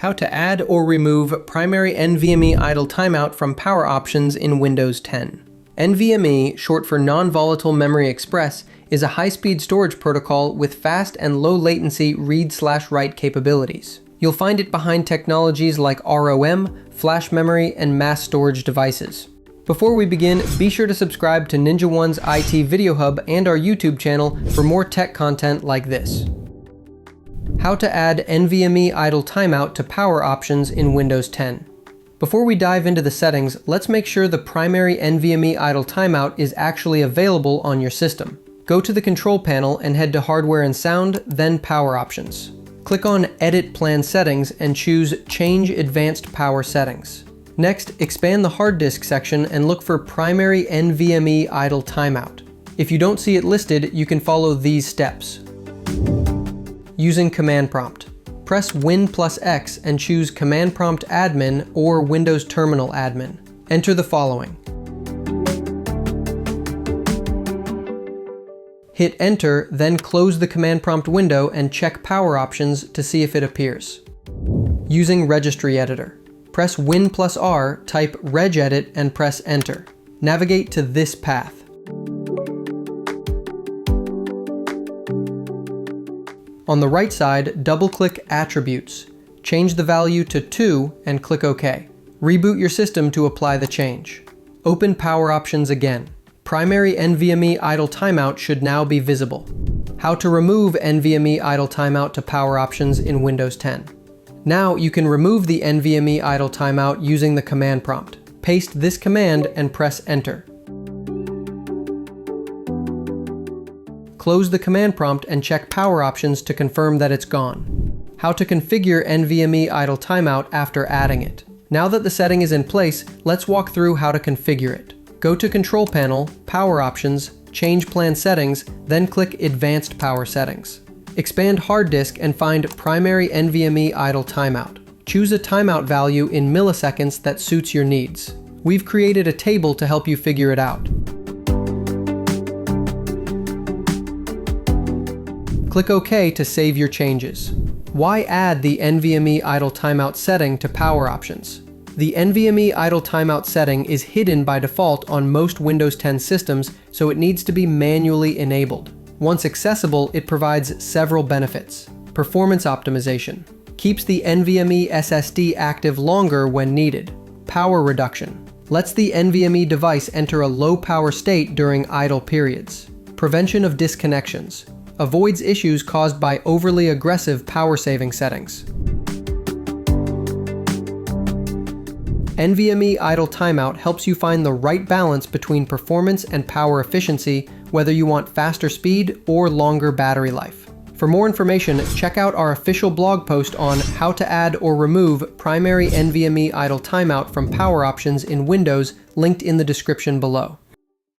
How to add or remove primary NVMe idle timeout from power options in Windows 10. NVMe, short for Non-Volatile Memory Express, is a high-speed storage protocol with fast and low-latency read/write capabilities. You'll find it behind technologies like ROM, flash memory, and mass storage devices. Before we begin, be sure to subscribe to NinjaOne's IT Video Hub and our YouTube channel for more tech content like this. How to add NVMe Idle Timeout to power options in Windows 10. Before we dive into the settings, let's make sure the primary NVMe Idle Timeout is actually available on your system. Go to the Control Panel and head to Hardware and Sound, then Power Options. Click on Edit Plan Settings and choose Change Advanced Power Settings. Next, expand the Hard Disk section and look for Primary NVMe Idle Timeout. If you don't see it listed, you can follow these steps. Using Command Prompt. Press Win+X and choose Command Prompt Admin or Windows Terminal Admin. Enter the following. Hit Enter, then close the Command Prompt window and check Power Options to see if it appears. Using Registry Editor. Press Win+R, type regedit and press Enter. Navigate to this path. On the right side, double-click Attributes. Change the value to 2 and click OK. Reboot your system to apply the change. Open Power Options again. Primary NVMe Idle Timeout should now be visible. How to remove NVMe Idle Timeout to power options in Windows 10. Now you can remove the NVMe Idle Timeout using the command prompt. Paste this command and press Enter. Close the command prompt and check Power Options to confirm that it's gone. How to configure NVMe Idle Timeout after adding it. Now that the setting is in place, let's walk through how to configure it. Go to Control Panel, Power Options, Change Plan Settings, then click Advanced Power Settings. Expand Hard Disk and find Primary NVMe Idle Timeout. Choose a timeout value in milliseconds that suits your needs. We've created a table to help you figure it out. Click OK to save your changes. Why add the NVMe Idle Timeout setting to power options? The NVMe Idle Timeout setting is hidden by default on most Windows 10 systems, so it needs to be manually enabled. Once accessible, it provides several benefits. Performance optimization. Keeps the NVMe SSD active longer when needed. Power reduction. Lets the NVMe device enter a low power state during idle periods. Prevention of disconnections. Avoids issues caused by overly aggressive power saving settings. NVMe Idle Timeout helps you find the right balance between performance and power efficiency, whether you want faster speed or longer battery life. For more information, check out our official blog post on how to add or remove primary NVMe Idle Timeout from power options in Windows, linked in the description below.